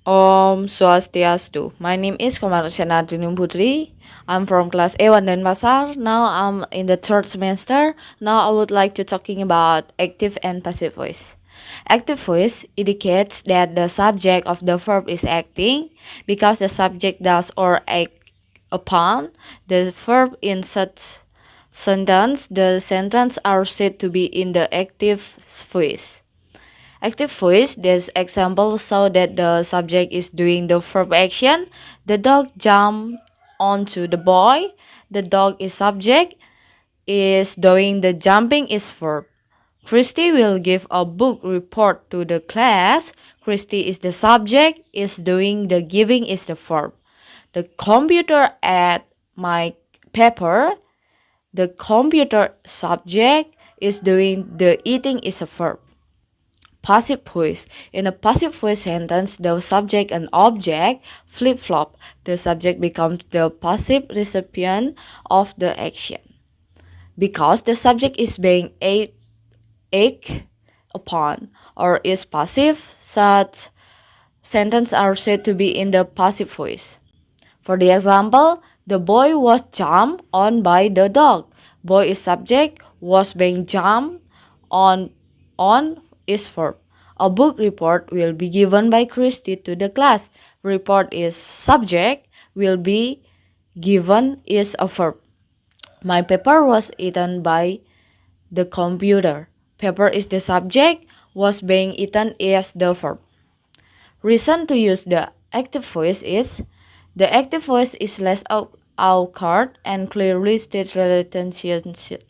Om Swastiastu. My name is Komang Rosyana Putri. I'm from class A1 Denpasar. Now I'm in the third semester. Now I would like to talking about active and passive voice. Active voice indicates that the subject of the verb is acting because the subject does or act upon the verb in such sentence. The sentence are said to be in the active voice. Active voice, this example show that the subject is doing the verb action. The dog jumped onto the boy. The dog is subject, is doing the jumping is verb. Christy will give a book report to the class. Christy is the subject, is doing the giving is the verb. The computer ate my paper. The computer subject is doing the eating is a verb. Passive voice. In a passive voice sentence, the subject and object flip-flop. The subject becomes the passive recipient of the action. Because the subject is being acted upon or is passive, such sentences are said to be in the passive voice. For the example, the boy was jumped on by the dog. Boy is subject, was being jumped on is verb. A book report will be given by Christy to the class. Report is subject, will be given is a verb. My paper was eaten by the computer. Paper is the subject, was being eaten is the verb. Reason to use the active voice is the active voice is less awkward and clearly states relationship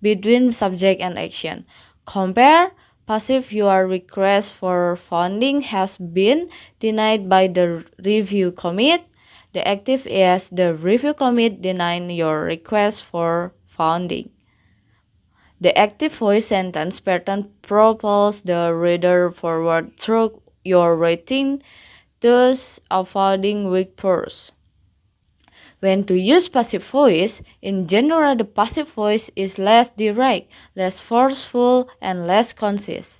between subject and action. Compare passive, your request for funding has been denied by the review committee. The active is the review committee denying your request for funding. The active voice sentence pattern propels the reader forward through your writing, thus avoiding weak prose. When to use passive voice, in general the passive voice is less direct, less forceful, and less concise.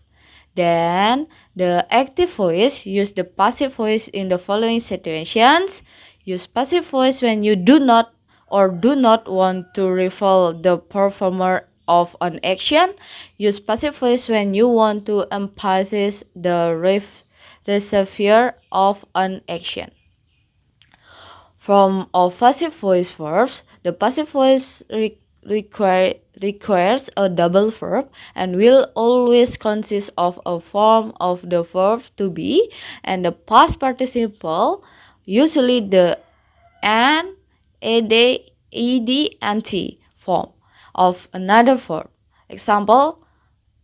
Then the active voice, use the passive voice in the following situations. Use passive voice when you do not or do not want to reveal the performer of an action. Use passive voice when you want to emphasize the receiver of an action. From all passive voice verbs, the passive voice requires a double verb and will always consist of a form of the verb to be and the past participle, usually the an, ed, ed, and t form of another verb. Example,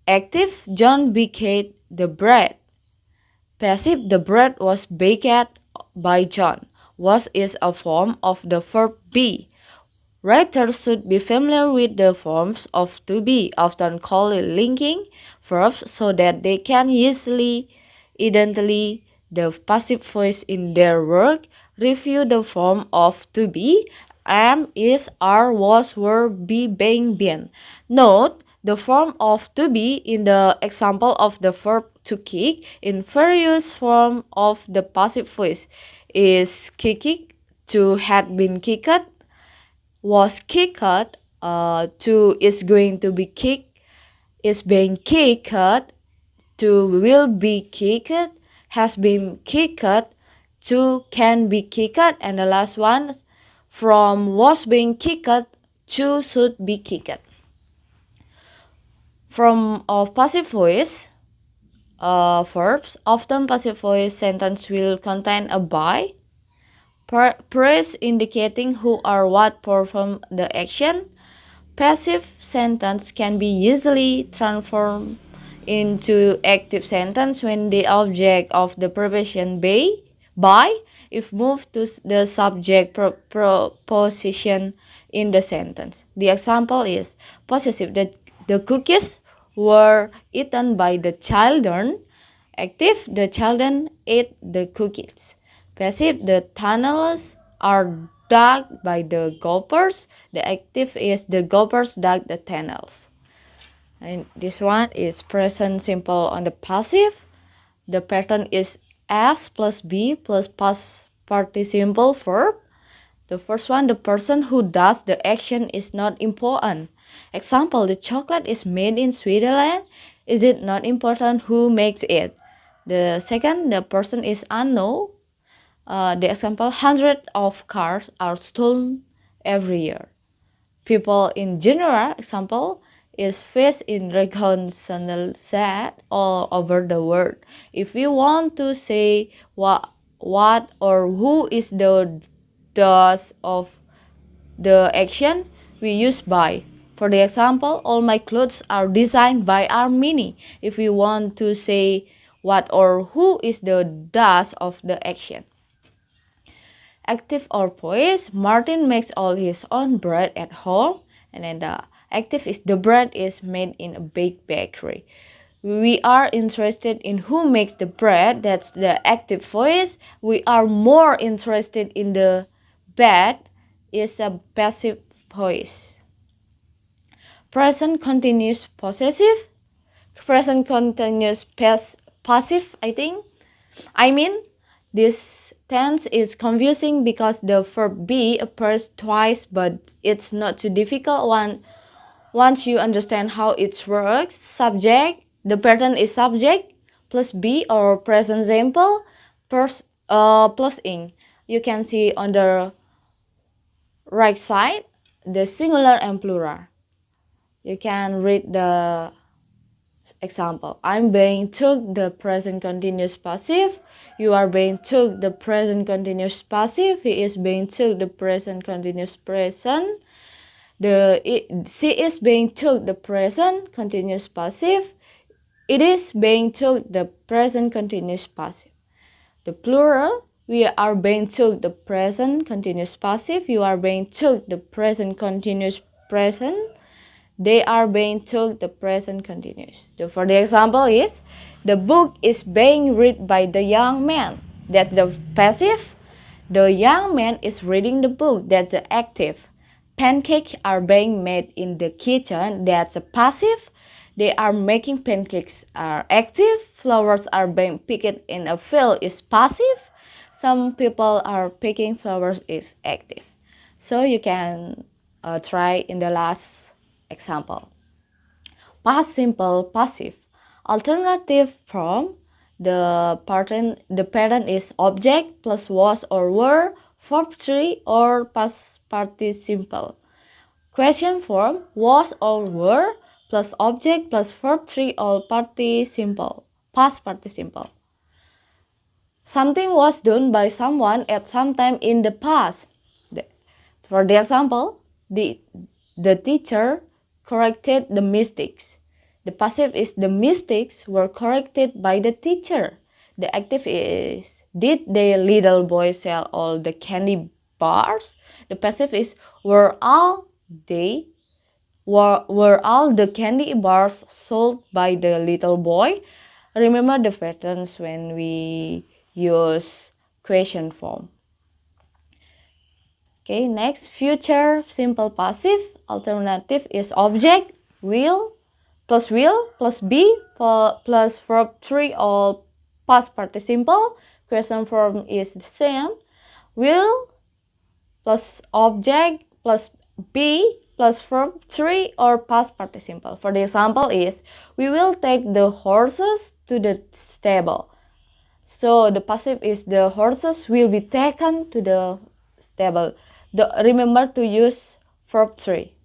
active, John baked the bread. Passive, the bread was baked by John. Was is a form of the verb be. Writers should be familiar with the forms of to be, often called linking verbs, so that they can easily identify the passive voice in their work. Review the form of to be: am, is, are, was, were, be, being, been. Note the form of to be in the example of the verb to kick in various form of the passive voice. Is kicked, to had been kicked, was kicked, to is going to be kicked, is being kicked, to will be kicked, has been kicked, to can be kicked, and the last one from was being kicked to should be kicked. From passive voice verbs, often passive voice sentence will contain a by, praise indicating who or what perform the action. Passive sentence can be easily transformed into active sentence when the object of the preposition by if moved to the subject proposition in the sentence. The example is possessive, that the cookies were eaten by the children. Active, the children ate the cookies. Passive, the tunnels are dug by the golfers. The active is the golfers dug the tunnels. And this one is present simple on the passive. The pattern is S plus B plus past participle verb. The first one, the person who does the action is not important. Example, the chocolate is made in Switzerland. Is it not important who makes it? The second, the person is unknown. The example, hundreds of cars are stolen every year. People in general, example, is faced in reconciliation all over the world. If we want to say what or who is the does of the action, we use by. For the example, all my clothes are designed by Armini. If we want to say what or who is the does of the action. Active or poise, Martin makes all his own bread at home. And then the active is the bread is made in a big bakery. We are interested in who makes the bread, that's the active voice. We are more interested in the bed, is a passive voice. Present continuous possessive, present continuous passive, I mean, this tense is confusing because the verb be appears twice, but it's not too difficult once you understand how it works. Subject, the pattern is subject plus be or present simple plus ing. You can see on the right side the singular and plural. You can read the example. I'm being took the present continuous passive. You are being took the present continuous passive. He is being took the present continuous present. She is being took the present continuous passive. It is being took the present continuous passive. The plural, we are being took the present continuous passive. You are being took the present continuous present. They are being took the present continuous. For the example is, the book is being read by the young man. That's the passive. The young man is reading the book. That's the active. Pancakes are being made in the kitchen. That's a passive. They are making pancakes are active. Flowers are being picked in a field is passive. Some people are picking flowers is active. So you can try in the last example. Past simple passive. Alternative form, the pattern is object plus was or were, verb 3 or past participle. Question form, was or were plus object plus verb 3 or participle, past participle. Something was done by someone at some time in the past. For the example, the teacher corrected the mistakes. The passive is the mistakes were corrected by the teacher. The active is, did the little boy sell all the candy bars? The passive is, were all the candy bars sold by the little boy? Remember the patterns when we use question form. Okay, next, future simple passive. Alternative is object, will plus be plus verb 3 or past participle. Question form is the same. Will plus object plus be plus verb 3 or past participle. For the example is, we will take the horses to the stable. So the passive is, the horses will be taken to the stable. Remember to use verb 3.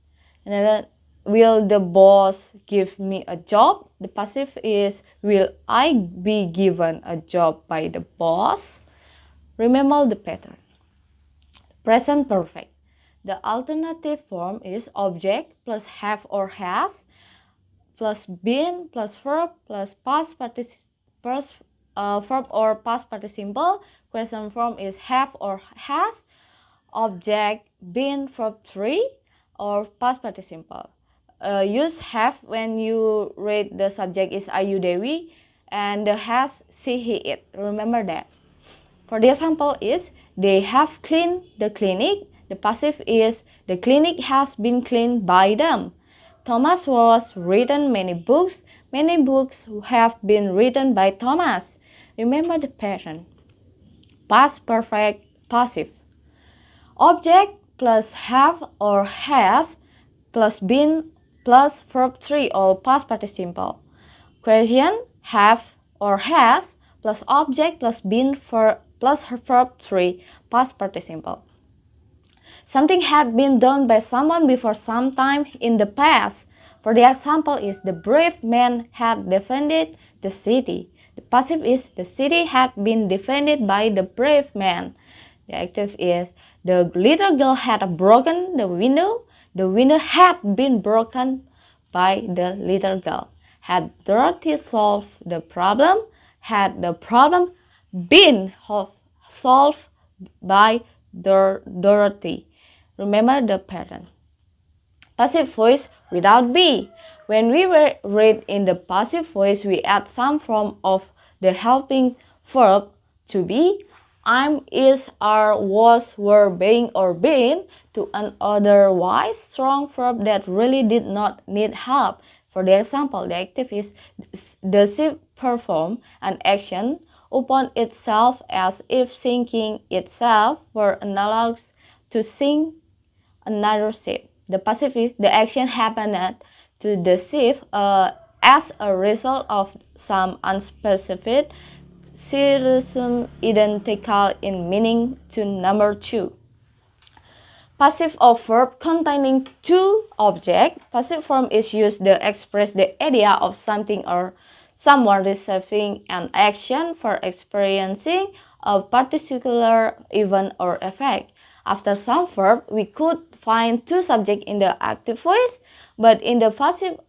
And then, will the boss give me a job? The passive is, will I be given a job by the boss? Remember the pattern. Present perfect. The alternative form is object plus have or has plus been plus verb plus past verb or past participle. Question form is have or has, object, been, verb 3 or past participle. Use have when you read the subject is Ayu Dewi and the has she, he, it. Remember that. For the example is, they have cleaned the clinic. The passive is, the clinic has been cleaned by them. Thomas was written many books. Many books have been written by Thomas. Remember the pattern. Past perfect passive. Object plus have or has plus been plus verb 3 or past participle. Question have or has plus object plus been for plus verb 3 past participle. Something had been done by someone before some time in the past. For the example is the brave man had defended the city. The passive is the city had been defended by the brave man. The active is the little girl had broken the window. The window had been broken by the little girl. Had Dorothy solved the problem? Had the problem been solved by Dorothy? Remember the pattern. Passive voice without be. When we read in the passive voice, we add some form of the helping verb to be. I'm, is, are, was, were, being, or been to an otherwise strong verb that really did not need help. For the example, the active is does it perform an action upon itself as if thinking itself were analogous to sing another ship. The passive is the action happened to the ship as a result of some unspecified syllogism identical in meaning to number 2. Passive of verb containing two objects. Passive form is used to express the idea of something or someone receiving an action for experiencing a particular event or effect. After some verb, we could find two subjects in the active voice, but in the passive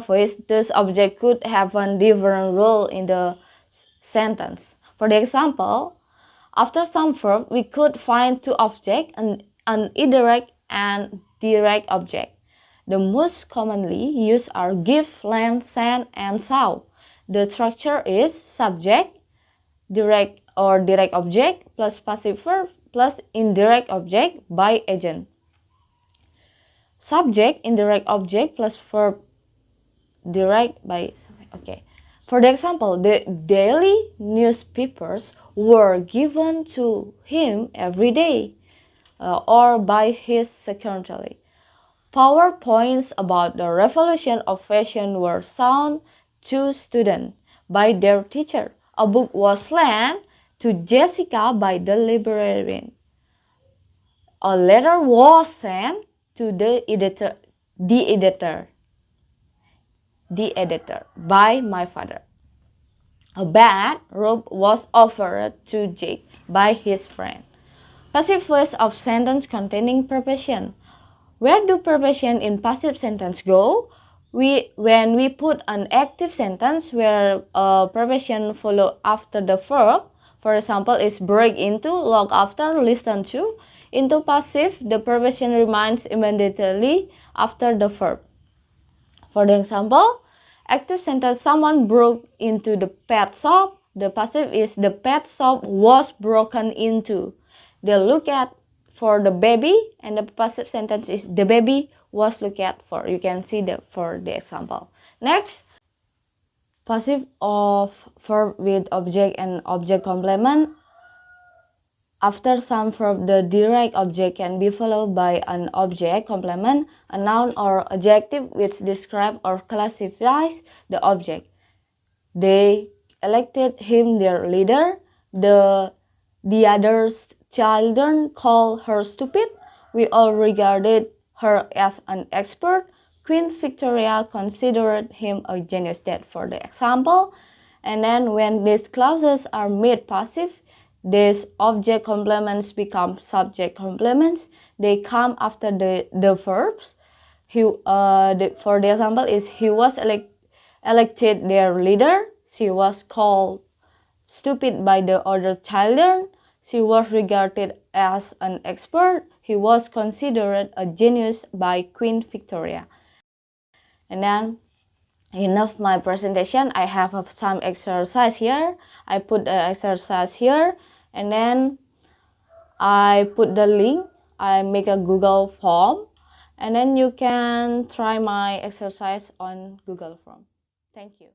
voice, those objects could have a different role in the sentence. For the example, after some verb, we could find two objects, an indirect and direct object. The most commonly used are give, lend, send, and saw. The structure is subject, direct or direct object plus passive verb plus indirect object by agent. Subject, indirect object plus verb direct by, okay. For the example, the daily newspapers were given to him every day or by his secretary. PowerPoints about the revolution of fashion were shown to students by their teacher. A book was lent to Jessica by the librarian. A letter was sent to the editor by my father. A bad robe was offered to Jake by his friend. Passive voice of sentence containing preposition. Where do preposition in passive sentence go? When we put an active sentence where a preposition follow after the verb, for example, is break into, look after, listen to. Into passive, the preposition remains immediately after the verb. For the example, active sentence, someone broke into the pet shop. The passive is the pet shop was broken into. They look at for the baby, and the passive sentence is the baby was looked at for. You can see for the example. Next, passive of verb with object and object complement. After some verb, the direct object can be followed by an object complement, a noun or adjective which describes or classifies the object. They elected him their leader. The other children called her stupid. We all regarded her as an expert. Queen Victoria considered him a genius. That for the example. And then when these clauses are made passive, these object complements become subject complements. They come after the verbs. For the example is he was elected their leader. She was called stupid by the other children. She was regarded as an expert. He was considered a genius by Queen Victoria. And then, enough my presentation. I have some exercise here. I put the exercise here, and then I put the link. I make a Google form, and then you can try my exercise on Google form. Thank you.